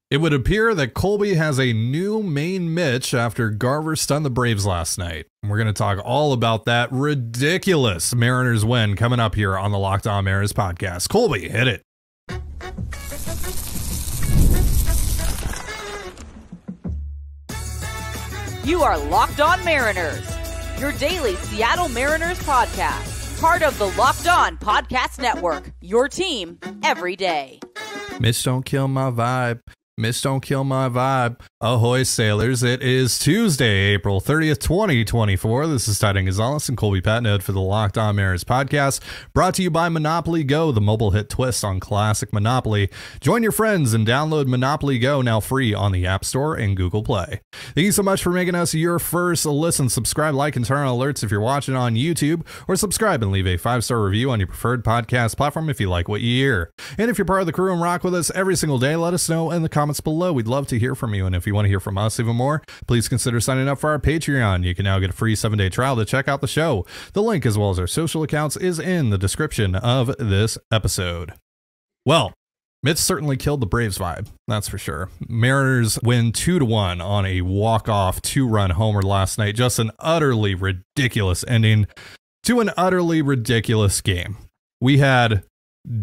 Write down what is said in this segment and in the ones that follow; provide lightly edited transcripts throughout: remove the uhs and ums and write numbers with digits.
It would appear that Colby has a new main Mitch after Garver stunned the Braves last night. And we're going to talk all about that ridiculous Mariners win coming up here on the Locked On Mariners podcast. Colby, hit it. You are Locked On Mariners, your daily Seattle Mariners podcast. Part of the Locked On Podcast Network, your team every day. Mitch, don't kill my vibe. Mitch, don't kill my vibe. Ahoy, sailors. It is Tuesday, April 30th, 2024. This is Ty Gonzalez and Colby Patnode for the Locked On Mariners podcast, brought to you by Monopoly Go, the mobile hit twist on classic Monopoly. Join your friends and download Monopoly Go, now free on the App Store and Google Play. Thank you so much for making us your first listen. Subscribe, like, and turn on alerts if you're watching on YouTube, or subscribe and leave a 5-star review on your preferred podcast platform if you like what you hear. And if you're part of the crew and rock with us every single day, let us know in the comments below. We'd love to hear from you. And if you want to hear from us even more, please consider signing up for our Patreon. You can now get a free 7-day trial to check out the show. The link, as well as our social accounts, is in the description of this episode. Well, Mitch certainly killed the Braves vibe, that's for sure. Mariners win 2-1 on a walk-off 2-run homer last night. Just an utterly ridiculous ending to an utterly ridiculous game. We had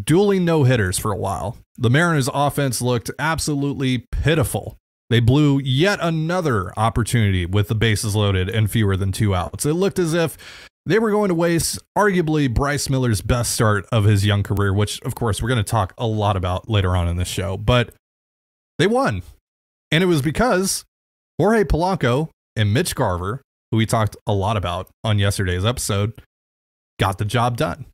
dueling no-hitters for a while. The Mariners offense looked absolutely pitiful. They blew yet another opportunity with the bases loaded and fewer than 2 outs. It looked as if they were going to waste arguably Bryce Miller's best start of his young career, which of course we're going to talk a lot about later on in this show, but they won. And it was because Jorge Polanco and Mitch Garver, who we talked a lot about on yesterday's episode, got the job done.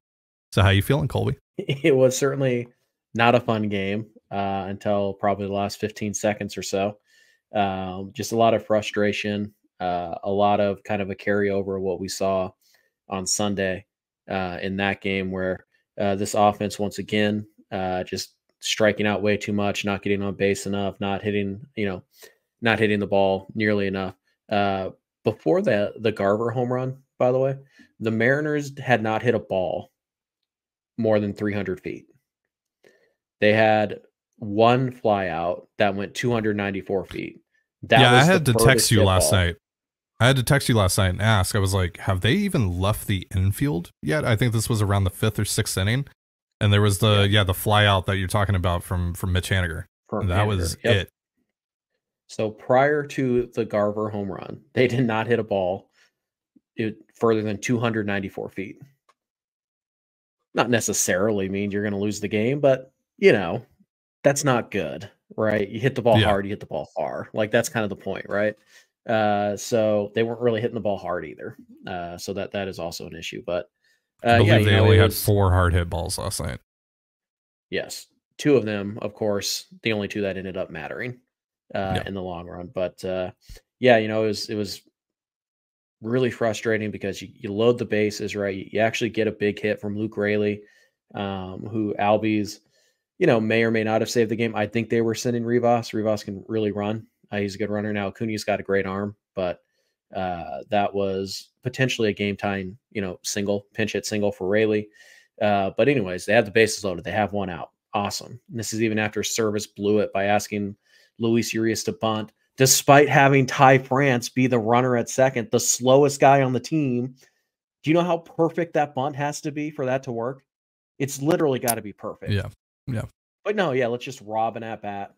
So how you feeling, Colby? It was certainly not a fun game until probably the last 15 seconds or so. Just a lot of frustration, a lot of kind of a carryover of what we saw on Sunday in that game, where this offense, once again, just striking out way too much, not getting on base enough, not hitting the ball nearly enough. Before the Garver home run, by the way, the Mariners had not hit a ball more than 300 feet. They had one fly out that went 294 feet. I had to text you last night. I had to text you last night and ask. I was like, have they even left the infield yet? I think this was around the 5th or 6th inning. And there was the fly out that you're talking about from Mitch Haniger. That was it. So prior to the Garver home run, they did not hit a ball further than 294 feet. Not necessarily mean you're going to lose the game, but that's not good, right? You hit the ball hard, you hit the ball far. Like, that's kind of the point, right? So they weren't really hitting the ball hard either. So that is also an issue. But I believe they only had 4 hard hit balls last night. Yes. 2 of them, of course, the only 2 that ended up mattering in the long run. But it was really frustrating because you load the bases, right? You actually get a big hit from Luke Raley, who Albies, may or may not have saved the game. I think they were sending Rivas. Rivas can really run. He's a good runner now. Acuña's got a great arm, but that was potentially a game time, pinch hit single for Raley. But anyways, they have the bases loaded. They have 1 out. Awesome. And this is even after Service blew it by asking Luis Urias to bunt, despite having Ty France be the runner at second, the slowest guy on the team. Do you know how perfect that bunt has to be for that to work? It's literally got to be perfect. Yeah. But no, let's just rob an at-bat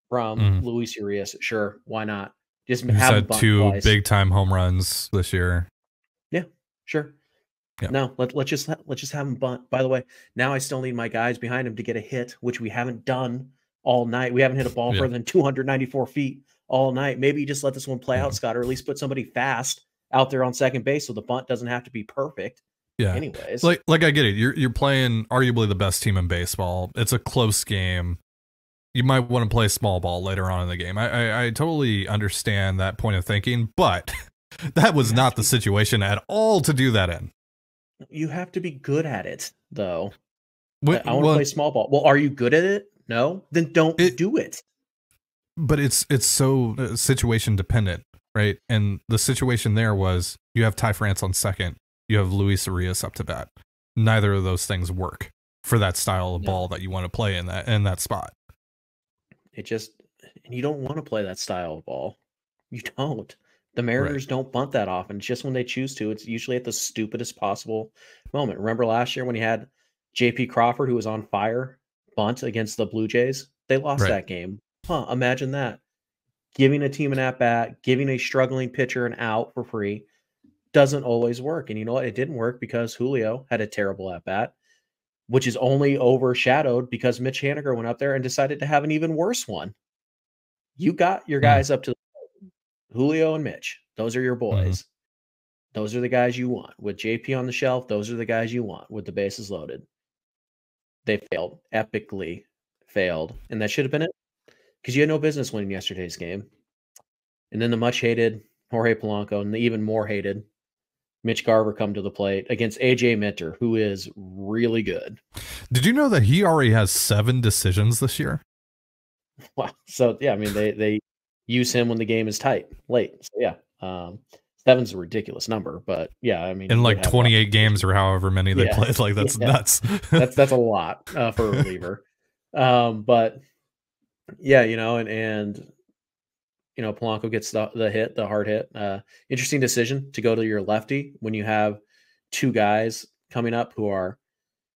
from Luis Urias. Sure, why not? Just He's have had 2 big-time home runs this year. Yeah, sure. Yeah. No, let's just have him bunt. By the way, now I still need my guys behind him to get a hit, which we haven't done all night. We haven't hit a ball further than 294 feet all night. Maybe you just let this one play out, Scott, or at least put somebody fast out there on second base so the bunt doesn't have to be perfect. Yeah. Anyways, like I get it. You're playing arguably the best team in baseball. It's a close game. You might want to play small ball later on in the game. I totally understand that point of thinking, but that was not the situation at all to do that in. You have to be good at it, though. I want to play small ball. Well, are you good at it? No? Then don't do it. But it's so situation dependent, right? And the situation there was you have Ty France on second. You have Luis Urias up to bat. Neither of those things work for that style of ball that you want to play in that spot. It just and you don't want to play that style of ball. You don't. The Mariners don't bunt that often. It's just when they choose to. It's usually at the stupidest possible moment. Remember last year when you had J.P. Crawford, who was on fire, bunt against the Blue Jays? They lost that game. Imagine that. Giving a team an at-bat, giving a struggling pitcher an out for free doesn't always work. And you know what? It didn't work because Julio had a terrible at-bat, which is only overshadowed because Mitch Haniger went up there and decided to have an even worse one. You got your guys up to Julio and Mitch. Those are your boys. Those are the guys you want. With JP on the shelf, those are the guys you want with the bases loaded. They failed, epically failed. And that should have been it because you had no business winning yesterday's game. And then the much hated Jorge Polanco and the even more hated Mitch Garver come to the plate against AJ Minter, who is really good. Did you know that he already has 7 decisions this year? Wow. So, yeah, I mean, they use him when the game is tight, late. So, yeah, 7's a ridiculous number, but yeah, I mean, in like 28 games or however many they played, like that's nuts. that's a lot for a reliever. But yeah, you know, and you know, Polanco gets the hit, the hard hit. Interesting decision to go to your lefty when you have 2 guys coming up who are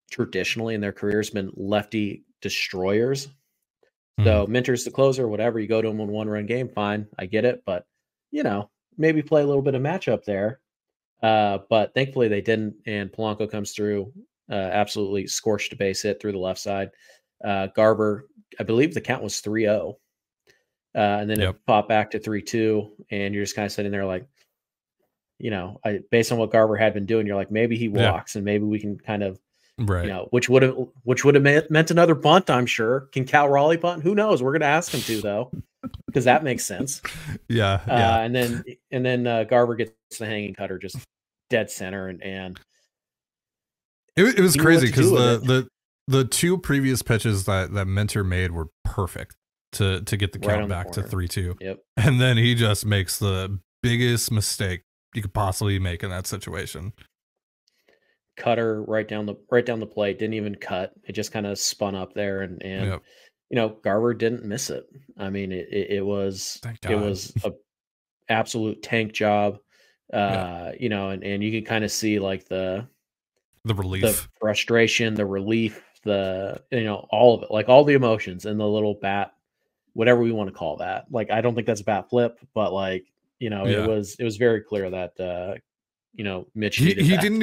traditionally in their careers been lefty destroyers. So Minter's the closer, whatever. You go to him in 1-run game, fine. I get it. But, you know, maybe play a little bit of matchup there. But thankfully they didn't. And Polanco comes through, absolutely scorched a base hit through the left side. Garver, I believe the count was 3-0. And then it popped back to 3-2. And you're just kind of sitting there like, you know, based on what Garver had been doing, you're like, maybe he walks and maybe we can kind of, you know, which would have meant another bunt, I'm sure. Can Cal Raleigh bunt? Who knows? We're going to ask him to, though, because that makes sense. And then Garver gets the hanging cutter just dead center, and it was crazy because the 2 previous pitches that Minter made were perfect to get the count back to 3-2. And then he just makes the biggest mistake you could possibly make in that situation. Cutter right down the plate, didn't even cut. It just kind of spun up there, and you know, Garver didn't miss it. I mean, it was a absolute tank job. You know, and you can kind of see like the relief, the frustration, the relief, the, you know, all of it, like all the emotions and the little bat, whatever we want to call that. Like, I don't think that's a bat flip, but like, you know, it was very clear that you know, Mitch he didn't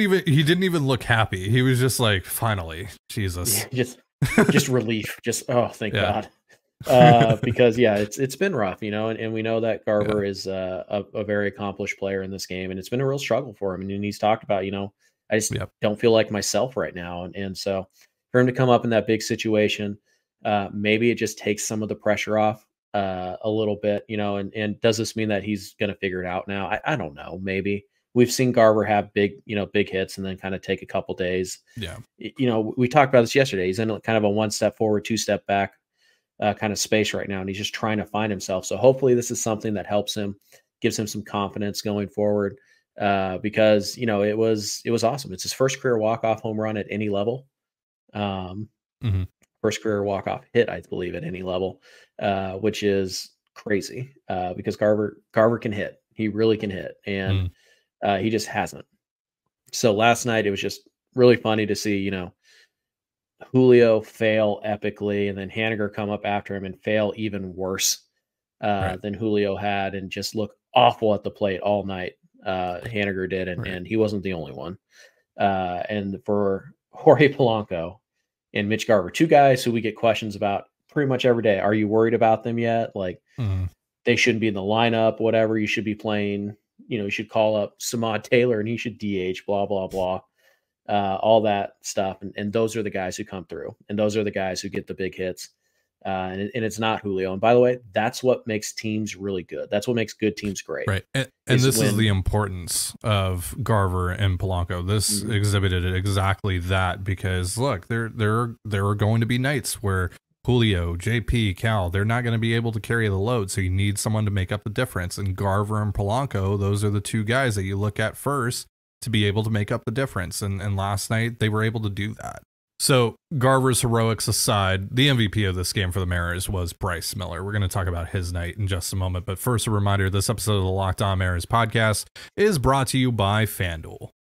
even look happy. He was just like, finally, Jesus. Just relief. Just, oh, thank God. Because it's been rough, you know, and we know that Garver is a very accomplished player in this game, and it's been a real struggle for him. And he's talked about, you know, I just don't feel like myself right now. And so for him to come up in that big situation, maybe it just takes some of the pressure off a little bit, you know, and does this mean that he's going to figure it out now? I don't know. Maybe. We've seen Garver have big hits and then kind of take a couple days. You know, we talked about this yesterday. He's in kind of a 1 step forward, 2 step back kind of space right now. And he's just trying to find himself. So hopefully this is something that helps him, gives him some confidence going forward, because, you know, it was awesome. It's his first career walk-off home run at any level. First career walk-off hit, I believe, at any level, which is crazy because Garver can hit. He really can hit. And he just hasn't. So last night it was just really funny to see, you know, Julio fail epically, and then Haniger come up after him and fail even worse than Julio had, and just look awful at the plate all night. Haniger did, and he wasn't the only one. And for Jorge Polanco and Mitch Garver, 2 guys who we get questions about pretty much every day. Are you worried about them yet? Like, they shouldn't be in the lineup, whatever. You should be playing. You know, you should call up Samad Taylor and he should DH, blah, blah, blah, all that stuff. And those are the guys who come through, and those are the guys who get the big hits. And it's not Julio. And by the way, that's what makes teams really good. That's what makes good teams great. Right. And this is the importance of Garver and Polanco. This exhibited exactly that, because look, there are going to be nights where Julio, JP, Cal, they're not going to be able to carry the load. So you need someone to make up the difference. And Garver and Polanco, those are the 2 guys that you look at first to be able to make up the difference. And last night they were able to do that. So Garver's heroics aside, the MVP of this game for the Mariners was Bryce Miller. We're going to talk about his night in just a moment. But first, a reminder, this episode of the Locked On Mariners podcast is brought to you by FanDuel.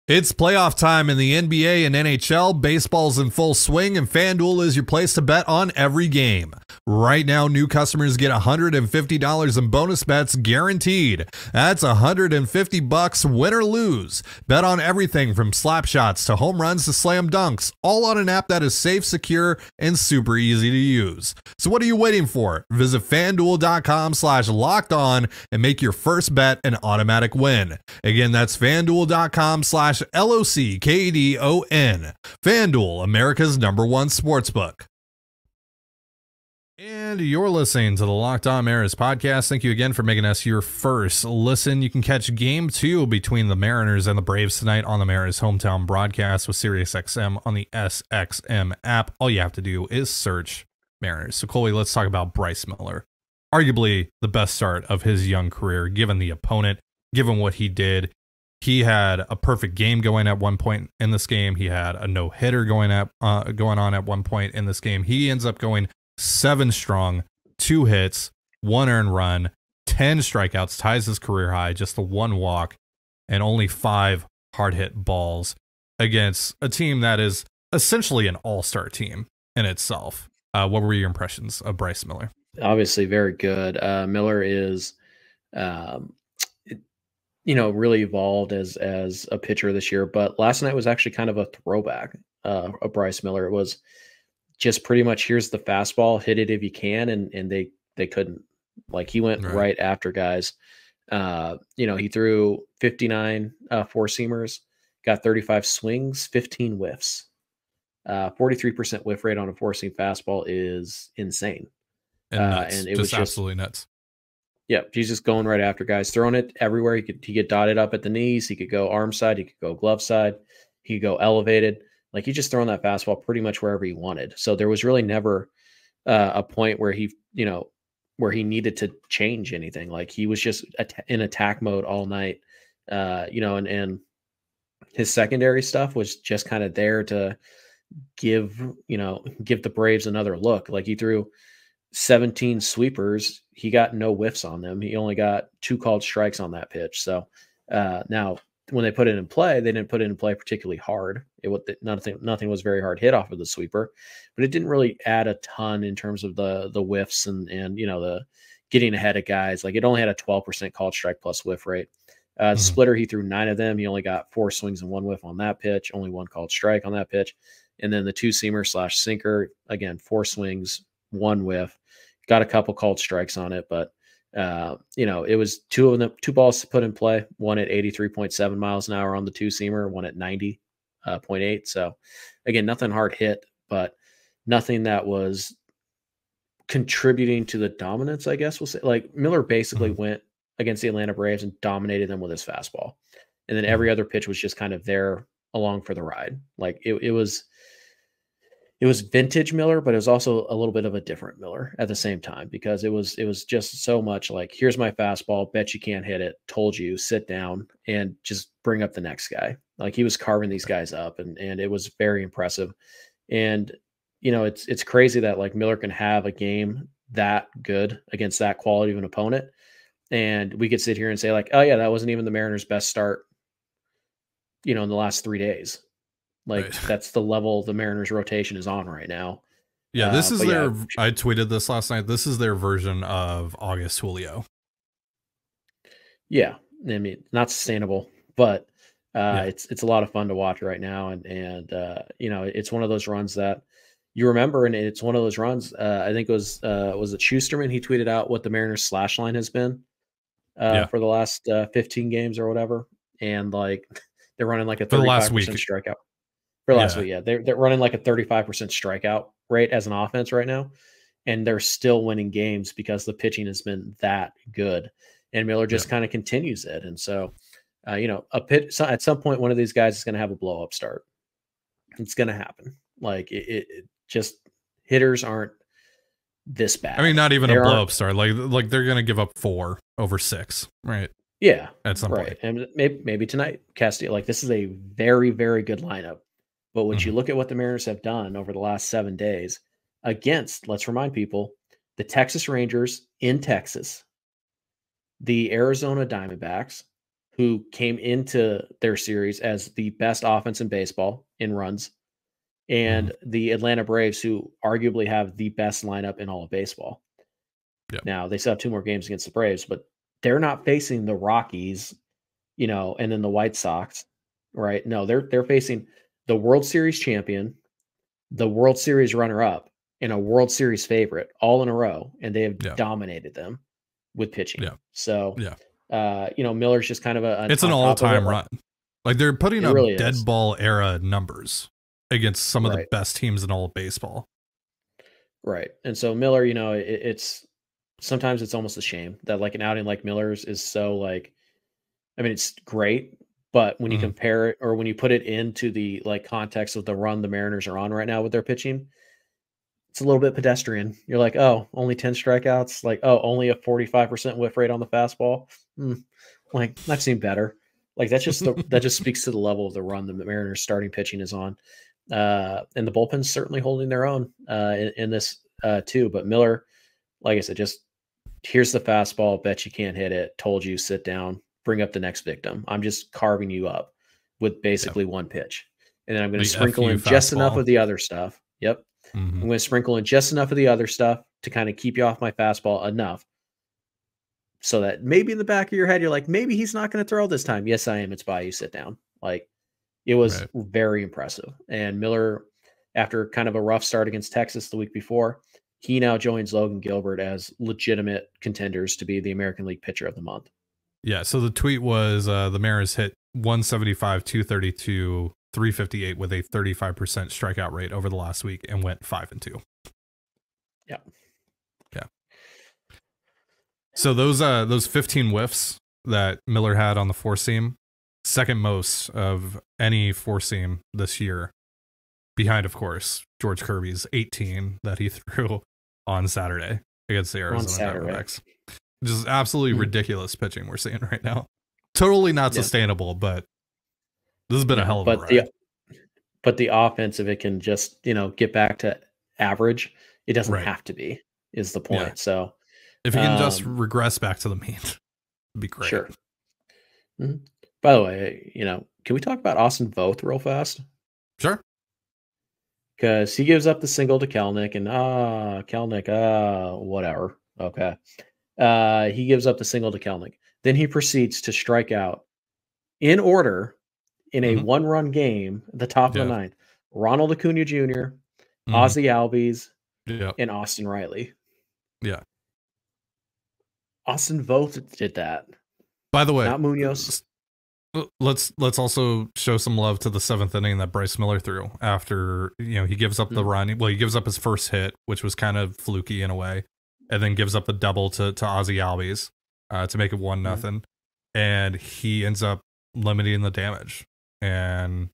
It's playoff time in the NBA and NHL. Baseball's in full swing, and FanDuel is your place to bet on every game. Right now, new customers get $150 in bonus bets guaranteed. That's $150 win or lose. Bet on everything from slap shots to home runs to slam dunks, all on an app that is safe, secure, and super easy to use. So what are you waiting for? Visit FanDuel.com/lockedon and make your first bet an automatic win. Again, that's FanDuel.com/LOCKEDON. FanDuel, America's #1 sportsbook. And you're listening to the Locked On Mariners podcast. Thank you again for making us your first listen. You can catch Game 2 between the Mariners and the Braves tonight on the Mariners hometown broadcast with SiriusXM on the SXM app. All you have to do is search Mariners. So, Colby, let's talk about Bryce Miller. Arguably the best start of his young career, given the opponent, given what he did. He had a perfect game going at one point in this game. He had a no-hitter going on at one point in this game. He ends up going 7 strong, 2 hits, 1 earned run, 10 strikeouts, ties his career high, just the 1 walk, and only 5 hard hit balls against a team that is essentially an all-star team in itself. What were your impressions of Bryce Miller? Obviously very good. Miller is, really evolved as a pitcher this year, but last night was actually kind of a throwback of Bryce Miller. It was just pretty much, here's the fastball, hit it if you can, and they couldn't. Like, he went right after guys. He threw 59 four-seamers, got 35 swings, 15 whiffs. 43% whiff rate on a four-seam fastball is insane. And it was just absolutely nuts. Yeah, he's just going right after guys, throwing it everywhere. He could dot it up at the knees. He could go arm side. He could go glove side. He could go elevated. Like, he just throwing that fastball pretty much wherever he wanted. So there was really never a point where he needed to change anything. Like, he was just in attack mode all night. And his secondary stuff was just kind of there to give the Braves another look. Like, he threw 17 sweepers. He got no whiffs on them. He only got 2 called strikes on that pitch. So now when they put it in play, they didn't put it in play particularly hard. Nothing was very hard hit off of the sweeper, but it didn't really add a ton in terms of the whiffs and the getting ahead of guys. Like, it only had a 12% called strike plus whiff rate. Splitter, he threw 9 of them. He only got 4 swings and 1 whiff on that pitch, only 1 called strike on that pitch. And then the 2-seamer / sinker, again, 4 swings, 1 whiff. Got a couple called strikes on it, but it was 2 balls to put in play. One at 83.7 miles an hour on the 2-seamer, one at 90.8. So again, nothing hard hit, but nothing that was contributing to the dominance, I guess we'll say. Like, Miller basically went against the Atlanta Braves and dominated them with his fastball. And then every other pitch was just kind of there along for the ride. Like, it was vintage Miller, but it was also a little bit of a different Miller at the same time, because it was just so much like, here's my fastball, bet you can't hit it, told you, sit down and just bring up the next guy. Like, he was carving these guys up, and it was very impressive. And it's crazy that, like, Miller can have a game that good against that quality of an opponent, and we could sit here and say, like, oh yeah, that wasn't even the Mariners' best start in the last 3 days. Like, that's the level the Mariners rotation is on right now. Yeah, this is I tweeted this last night. This is their version of August Julio. Yeah, I mean, not sustainable, but it's a lot of fun to watch right now. And it's one of those runs that you remember, and it's one of those runs. I think it was it Schusterman? He tweeted out what the Mariners slash line has been for the last 15 games or whatever, and like, they're running like a 35% strikeout. For last week, they're running like a 35% strikeout rate as an offense right now, and they're still winning games because the pitching has been that good, and Miller just kind of continues it. And so, at some point, one of these guys is going to have a blow up start. It's going to happen. Like, it just, hitters aren't this bad. I mean, not even a blow up start. Like they're going to give up 4 over 6, right? Yeah, at some right. point. And maybe tonight, Castillo. Like this is a very, very good lineup. But when you Mhm. look at what the Mariners have done over the last 7 days against, let's remind people, the Texas Rangers in Texas, the Arizona Diamondbacks, who came into their series as the best offense in baseball in runs, Mhm. and the Atlanta Braves, who arguably have the best lineup in all of baseball. Yep. Now, they still have 2 more games against the Braves, but they're not facing the Rockies, and then the White Sox, right? No, they're facing the World Series champion, the World Series runner-up, and a World Series favorite all in a row, and they have Yeah. dominated them with pitching. Yeah. So, Yeah. Miller's just kind of It's an on top of it. all-time run. Like they're putting It up really dead is. ball era numbers against some of the Right. best teams in all of baseball. Right. And so Miller, it's sometimes it's almost a shame that like an outing like Miller's is so like, I mean, it's great, but when you Mhm. compare it or when you put it into the like context of the run the Mariners are on right now with their pitching, it's a little bit pedestrian. You're like, oh, only 10 strikeouts, like, oh, only a 45% whiff rate on the fastball. Like, I've seen better. Like that just speaks to the level of the run the Mariners starting pitching is on. And the bullpen's certainly holding their own in this too. But Miller, like I said, just here's the fastball. Bet you can't hit it. Told you, sit down. Bring up the next victim. I'm just carving you up with basically one pitch, and then I'm going to The sprinkle FU in just enough fastball. of the other stuff. Yep, I'm Mhm. going to sprinkle in just enough of the other stuff to kind of keep you off my fastball enough, so that maybe in the back of your head you're like, maybe he's not going to throw this time. Yes, I am. It's by you. Sit down. Like it was Right. very impressive. And Miller, after kind of a rough start against Texas the week before, he now joins Logan Gilbert as legitimate contenders to be the American League Pitcher of the Month. Yeah, so the tweet was the Mariners hit 175, 232, 358 with a 35% strikeout rate over the last week and went 5-2. Yeah. Yeah. So those 15 whiffs that Miller had on the four seam, second most of any four seam this year, behind of course George Kirby's 18 that he threw on Saturday against the Arizona Diamondbacks. Just absolutely ridiculous pitching we're seeing right now. Totally not sustainable, but this has been a hell of a ride. But the offense, if it can just, get back to average, it doesn't have to be, is the point. Yeah. So if you can just regress back to the mean, it'd be great. Sure. Mm-hmm. By the way, can we talk about Austin Voth real fast? Sure. Because he gives up the single to Kelnick and Kelnick, whatever. Okay. He gives up the single to Kelnick. Then he proceeds to strike out in order in a one-run game at the top of the ninth. Ronald Acuna Jr., Ozzie Albies, and Austin Riley. Yeah. Austin Voth did that. By the way, not Munoz. Let's also show some love to the seventh inning that Bryce Miller threw after he gives up the run. Well, he gives up his first hit, which was kind of fluky in a way, and then gives up the double to Ozzie Albies to make it 1-0, and he ends up limiting the damage, and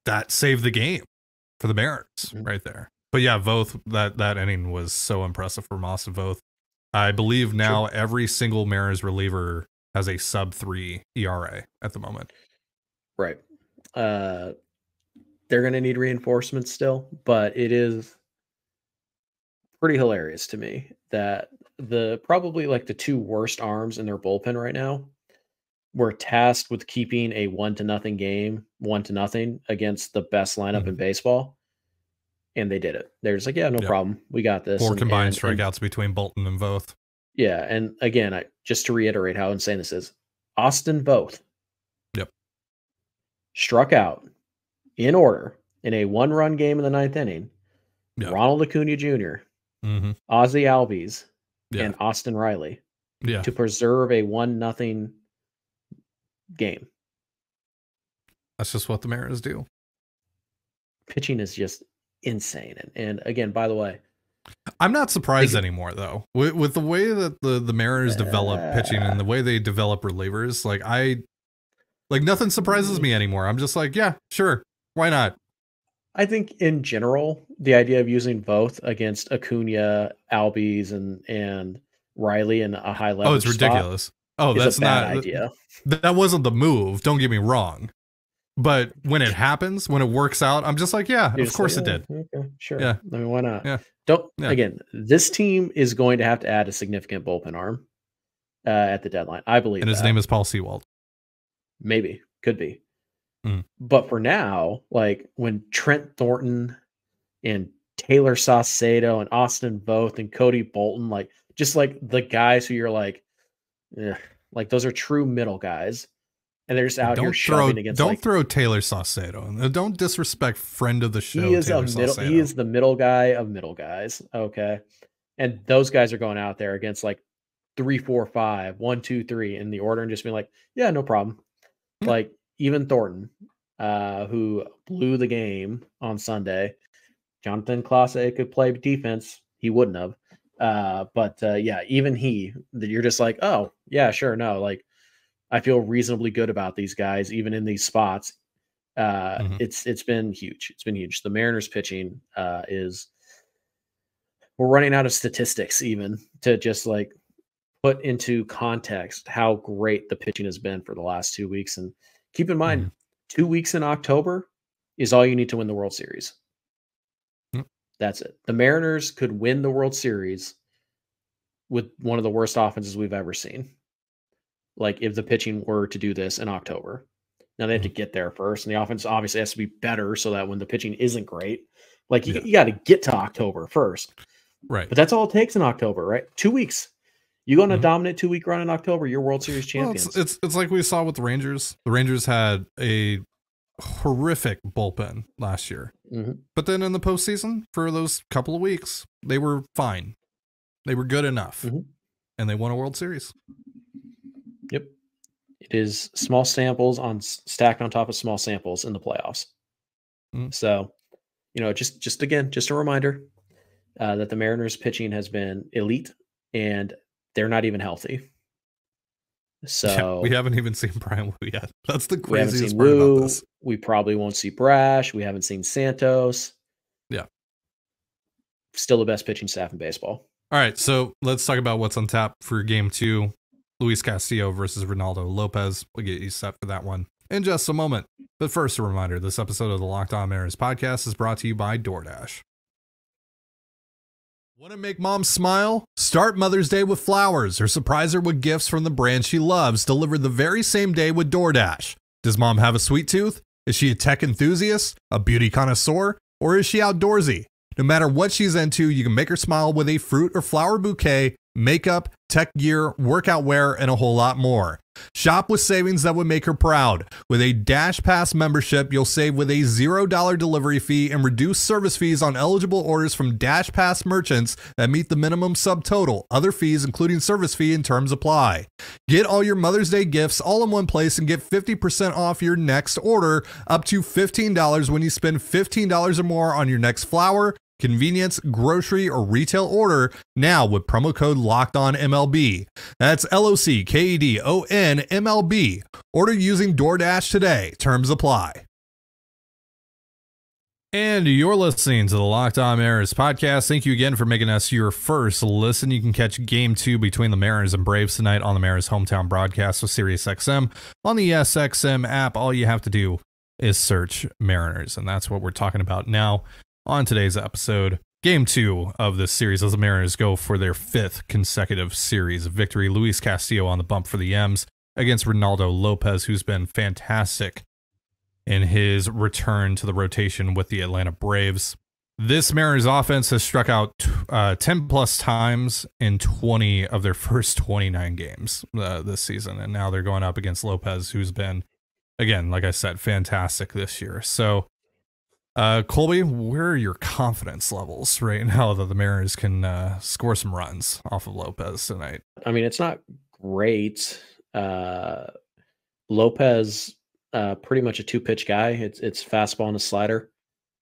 that saved the game for the Mariners right there. But yeah, Voth, that inning was so impressive from Austin Voth. I believe now every single Mariners reliever has a sub-3 ERA at the moment. Right. They're going to need reinforcements still, but it is pretty hilarious to me that probably like the two worst arms in their bullpen right now were tasked with keeping a 1-0 game, 1-0 against the best lineup in baseball. And they did it. They're just like, yeah, no problem. We got this. 4 combined strikeouts between Bolton and Voth. Yeah. And again, just to reiterate how insane this is, Austin Voth struck out in order in a 1-run game in the 9th inning. Ronald Acuna Jr., Ozzie Albies, and Austin Riley to preserve a 1-0 game. That's just what the Mariners do. Pitching is just insane. And again, by the way, I'm not surprised anymore though. With the way that the Mariners develop pitching and the way they develop relievers, like nothing surprises me anymore. I'm just like, yeah, sure. Why not? I think in general, the idea of using both against Acuna, Albies, and Riley in a high level. Oh, it's ridiculous. Oh, that's a bad not idea. That wasn't the move. Don't get me wrong. But when it happens, when it works out, I'm just like, yeah, You're of course like, it did. Okay, sure. Yeah. I mean, why not? Yeah. Yeah. Again, this team is going to have to add a significant bullpen arm at the deadline. I believe And his name is Paul Sewald. Maybe. Could be. Mm. But for now, like when Trent Thornton and Taylor Saucedo and Austin Voth and Cody Bolton, like just like the guys who you're like, like those are true middle guys. And they're just out here shoving against. Don't throw Taylor Saucedo. Don't disrespect friend of the show. He is Taylor a middle. Saucedo. He is the middle guy of middle guys. Okay, and those guys are going out there against like 3, 4, 5, 1, 2, 3 in the order, and just being like, yeah, no problem. Like even Thornton, who blew the game on Sunday. Jonathan Clase could play defense. He wouldn't have. But yeah, even he, you're just like, oh yeah, sure, no, like. I feel reasonably good about these guys, even in these spots. It's been huge. It's been huge. The Mariners pitching we're running out of statistics even to just like put into context how great the pitching has been for the last 2 weeks. And keep in mind, 2 weeks in October is all you need to win the World Series. That's it. The Mariners could win the World Series with one of the worst offenses we've ever seen. Like if the pitching were to do this in October. Now they have to get there first, and the offense obviously has to be better so that when the pitching isn't great, like you got to get to October first. Right. But that's all it takes in October, right? 2 weeks. You go on a dominant 2-week run in October, you're World Series champions. Well, it's like we saw with the Rangers. The Rangers had a horrific bullpen last year. But then in the postseason, for those couple of weeks, they were fine. They were good enough. And they won a World Series. Yep. It is small samples stacked on top of small samples in the playoffs. So, just again, just a reminder that the Mariners pitching has been elite and they're not even healthy. So we haven't even seen Brian Wu yet. That's the craziest part about this. We probably won't see Brash. We haven't seen Santos. Yeah. Still the best pitching staff in baseball. All right. So let's talk about what's on tap for game 2. Luis Castillo versus Ronaldo Lopez. We'll get you set for that one in just a moment. But first, a reminder, this episode of the Locked On Mariners podcast is brought to you by DoorDash. Want to make mom smile? Start Mother's Day with flowers or surprise her with gifts from the brand she loves, delivered the very same day with DoorDash. Does mom have a sweet tooth? Is she a tech enthusiast, a beauty connoisseur, or is she outdoorsy? No matter what she's into, you can make her smile with a fruit or flower bouquet, makeup, tech gear, workout wear, and a whole lot more. Shop with savings that would make her proud. With a Dash Pass membership, you'll save with a $0 delivery fee and reduce service fees on eligible orders from Dash Pass merchants that meet the minimum subtotal. Other fees, including service fee and terms, apply. Get all your Mother's Day gifts all in one place and get 50% off your next order, up to $15 when you spend $15 or more on your next flower, convenience, grocery, or retail order now with promo code LOCKEDONMLB. That's LOCKEDONMLB. Order using DoorDash today. Terms apply. And you're listening to the Locked On Mariners podcast. Thank you again for making us your first listen. You can catch game 2 between the Mariners and Braves tonight on the Mariners hometown broadcast with SiriusXM on the SXM app. All you have to do is search Mariners, and that's what we're talking about now. On today's episode, game 2 of this series as the Mariners go for their 5th consecutive series victory. Luis Castillo on the bump for the M's against Ronaldo Lopez, who's been fantastic in his return to the rotation with the Atlanta Braves. This Mariners offense has struck out 10 plus times in 20 of their first 29 games this season. And now they're going up against Lopez, who's been, again, like I said, fantastic this year. So, Colby, where are your confidence levels right now that the Mariners can score some runs off of Lopez tonight? I mean, it's not great. Lopez, pretty much a 2-pitch guy. It's fastball and a slider,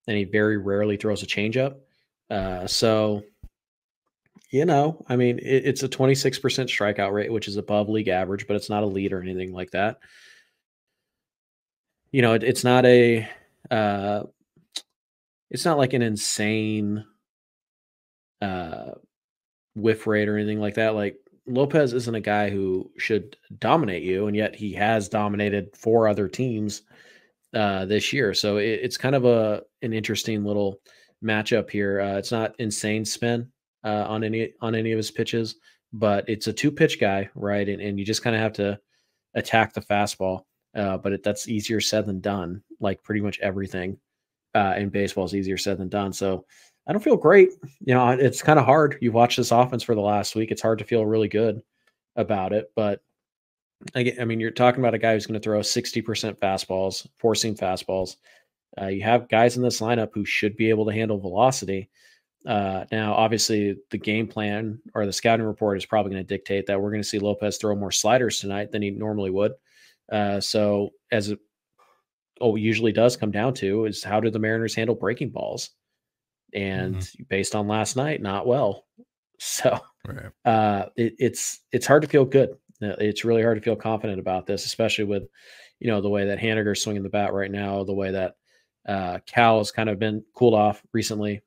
and he very rarely throws a changeup. So, I mean, it's a 26% strikeout rate, which is above league average, but it's not a lead or anything like that. It's not a it's not like an insane whiff rate or anything like that. Like Lopez isn't a guy who should dominate you, and yet he has dominated 4 other teams this year. So it's kind of an interesting little matchup here. It's not insane spin on any of his pitches, but it's a 2-pitch guy, right? And you just kind of have to attack the fastball. But that's easier said than done. Like pretty much everything in baseball is easier said than done. So I don't feel great. It's kind of hard. You've watched this offense for the last week. It's hard to feel really good about it. But I mean, you're talking about a guy who's going to throw 60% fastballs, forcing fastballs. You have guys in this lineup who should be able to handle velocity. Now, obviously, the game plan or the scouting report is probably going to dictate that we're going to see Lopez throw more sliders tonight than he normally would. So as it usually does come down to is how do the Mariners handle breaking balls? And based on last night, not well. So it's hard to feel good. It's really hard to feel confident about this, especially with, the way that Haniger's swinging the bat right now, the way that Cal has kind of been cooled off recently.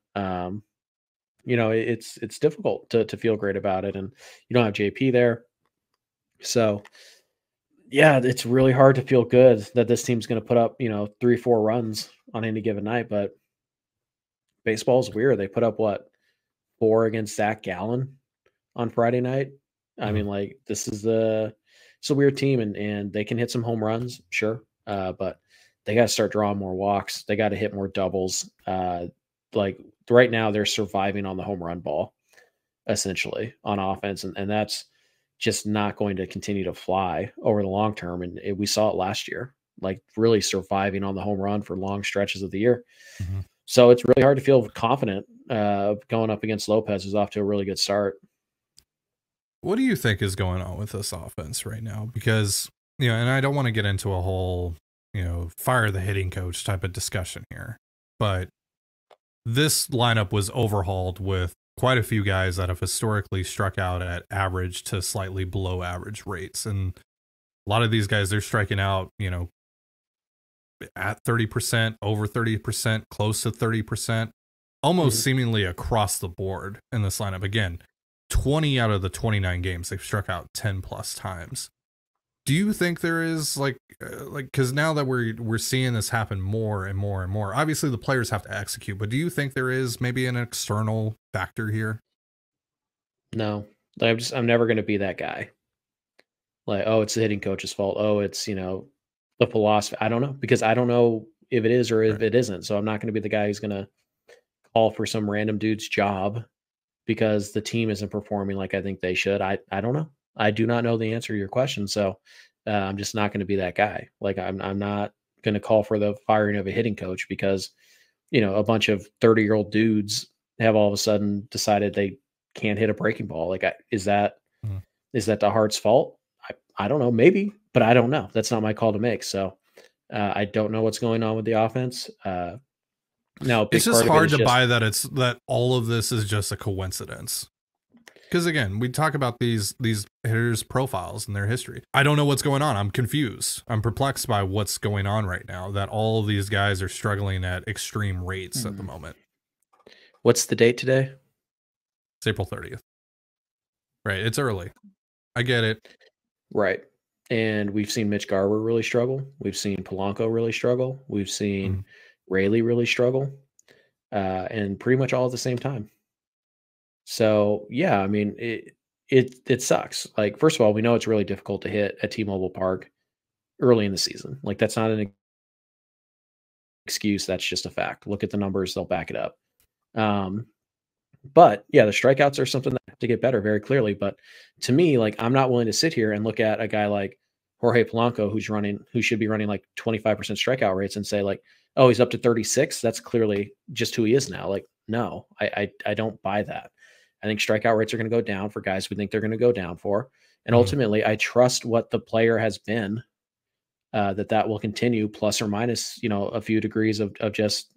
It's difficult to feel great about it. And you don't have JP there. So yeah, it's really hard to feel good that this team's going to put up, 3-4 runs on any given night, but baseball's weird. They put up 4 against Zach Gallen on Friday night. I mean, like it's a weird team and they can hit some home runs, sure. But they got to start drawing more walks. They got to hit more doubles. Like right now they're surviving on the home run ball essentially on offense. And that's just not going to continue to fly over the long term. And we saw it last year, like really surviving on the home run for long stretches of the year. So it's really hard to feel confident going up against Lopez, who's off to a really good start. What do you think is going on with this offense right now? Because, and I don't want to get into a whole, fire the hitting coach type of discussion here, but this lineup was overhauled with quite a few guys that have historically struck out at average to slightly below average rates. And a lot of these guys, they're striking out, at 30%, over 30%, close to 30%, almost seemingly across the board in this lineup. Again, 20 out of the 29 games, they've struck out 10 plus times. Do you think there is because now that we're seeing this happen more and more and more, obviously the players have to execute, but do you think there is maybe an external factor here? No, I'm never going to be that guy. Like, oh, it's the hitting coach's fault. Oh, it's, the philosophy. I don't know, because I don't know if it is or if it isn't. So I'm not going to be the guy who's going to call for some random dude's job because the team isn't performing like I think they should. I don't know. I do not know the answer to your question. So I'm just not going to be that guy. Like I'm not going to call for the firing of a hitting coach because, a bunch of 30-year-old dudes have all of a sudden decided they can't hit a breaking ball. Like, is that the Hart's fault? I don't know, maybe, but I don't know. That's not my call to make. So I don't know what's going on with the offense. Now it's just hard to buy that all of this is just a coincidence. Because again, we talk about these hitters' profiles and their history. I don't know what's going on. I'm confused. I'm perplexed by what's going on right now, that all of these guys are struggling at extreme rates at the moment. What's the date today? It's April 30th. Right. It's early. I get it. Right. And we've seen Mitch Garver really struggle. We've seen Polanco really struggle. We've seen Rayleigh really struggle. And pretty much all at the same time. So yeah, I mean, it sucks. Like, first of all, we know it's really difficult to hit at T-Mobile Park early in the season. Like, that's not an excuse. That's just a fact. Look at the numbers; they'll back it up. But yeah, the strikeouts are something that have to get better very clearly. But to me, like, I'm not willing to sit here and look at a guy like Jorge Polanco, who should be running like 25% strikeout rates, and say like, oh, he's up to 36. That's clearly just who he is now. Like, no, I don't buy that. I think strikeout rates are going to go down for guys we think they're going to go down for. And ultimately, I trust what the player has been, that will continue plus or minus, a few degrees of just,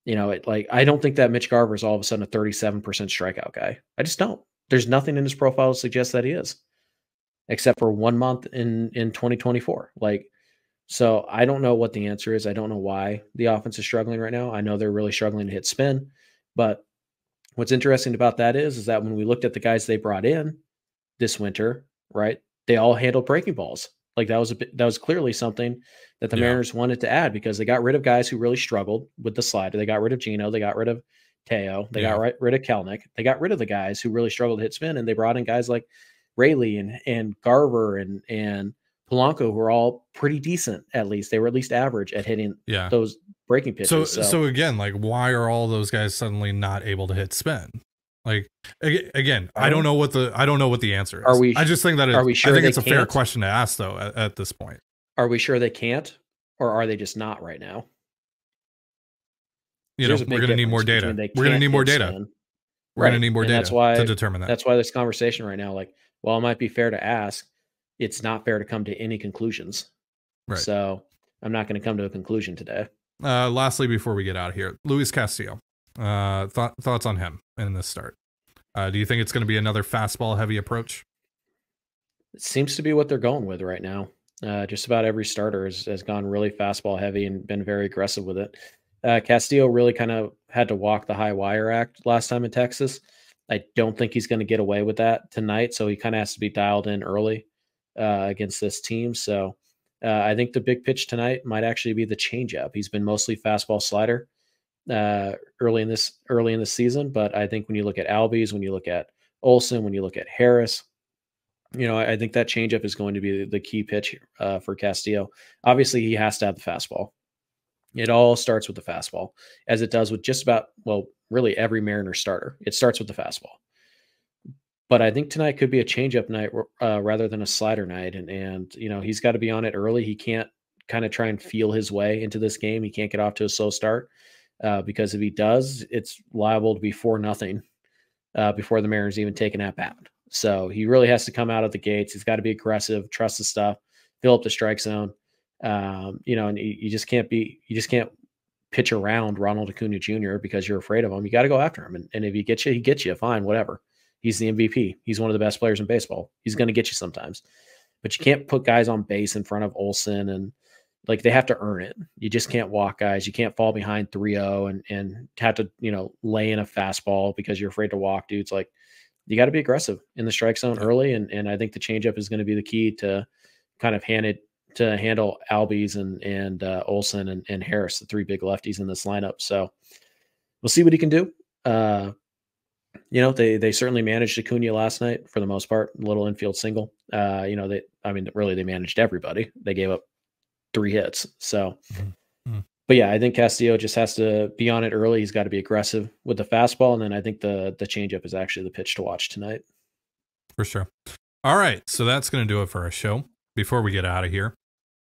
I don't think that Mitch Garver is all of a sudden a 37% strikeout guy. I just don't. There's nothing in his profile to suggest that he is, except for 1 month in 2024. So I don't know what the answer is. I don't know why the offense is struggling right now. I know they're really struggling to hit spin, but what's interesting about that is that when we looked at the guys they brought in, this winter, right? They all handled breaking balls. Like that was clearly something that the Mariners wanted to add because they got rid of guys who really struggled with the slider. They got rid of Gino. They got rid of Teo. They got rid of Kelnick. They got rid of the guys who really struggled to hit spin, and they brought in guys like Rayleigh and Garver and Polanco, who were all pretty decent. At least they were at least average at hitting those breaking pitches. So again, like, why are all those guys suddenly not able to hit spin? Like, again, I don't know what the answer is. I just think that I think it's a fair question to ask, though, at this point. Are we sure they can't, or are they just not right now? We're going to need more data. We're going to need more data. We're going to need more data to determine that. That's why this conversation right now, like, while it might be fair to ask, it's not fair to come to any conclusions. Right. So I'm not going to come to a conclusion today. Lastly, before we get out of here, Luis Castillo, thoughts on him in this start? Do you think it's going to be another fastball heavy approach? It seems to be what they're going with right now. Just about every starter has gone really fastball heavy and been very aggressive with it. Castillo really kind of had to walk the high wire act last time in Texas. I don't think he's going to get away with that tonight, so he kind of has to be dialed in early against this team. So I think the big pitch tonight might actually be the changeup. He's been mostly fastball slider early in this season, but I think when you look at Albies, when you look at Olsen, when you look at Harris, I think that changeup is going to be the key pitch for Castillo. Obviously, he has to have the fastball. It all starts with the fastball, as it does with just about, really every Mariner starter. It starts with the fastball. But I think tonight could be a changeup night rather than a slider night. And he's got to be on it early. He can't kind of try and feel his way into this game. He can't get off to a slow start because if he does, it's liable to be 4-0 before the Mariners even take an at-bat. So he really has to come out of the gates. He's got to be aggressive, trust the stuff, fill up the strike zone. And you just can't pitch around Ronald Acuna Jr. because you're afraid of him. You got to go after him. And if he gets you, fine, whatever. He's the MVP. He's one of the best players in baseball. He's going to get you sometimes, but you can't put guys on base in front of Olsen, and like they have to earn it. You just can't walk guys. You can't fall behind 3-0 and have to, lay in a fastball because you're afraid to walk dudes. Like, you got to be aggressive in the strike zone early. And I think the changeup is going to be the key to kind of handle Albies and Olsen and Harris, the three big lefties in this lineup. So we'll see what he can do. They certainly managed Acuna last night for the most part, a little infield single. They managed everybody. They gave up 3 hits. So, But yeah, I think Castillo just has to be on it early. He's got to be aggressive with the fastball. And then I think the changeup is actually the pitch to watch tonight. For sure. All right. So that's going to do it for our show. Before we get out of here,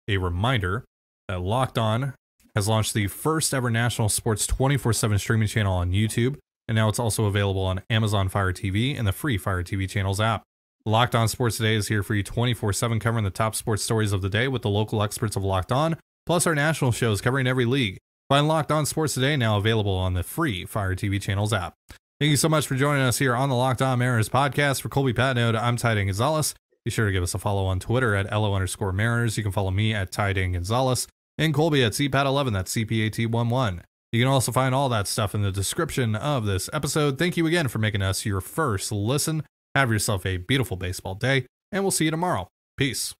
a reminder that Locked On has launched the first ever national sports 24/7 streaming channel on YouTube. And now it's also available on Amazon Fire TV and the free Fire TV channels app. Locked On Sports Today is here for you 24/7, covering the top sports stories of the day with the local experts of Locked On, plus our national shows covering every league. Find Locked On Sports Today now available on the free Fire TV channels app. Thank you so much for joining us here on the Locked On Mariners podcast. For Colby Patnode, I'm Ty Dane Gonzalez. Be sure to give us a follow on Twitter at @LO_Mariners. You can follow me at Ty Dane Gonzalez and Colby at CPAT11. That's CPAT11. You can also find all that stuff in the description of this episode. Thank you again for making us your first listen. Have yourself a beautiful baseball day, and we'll see you tomorrow. Peace.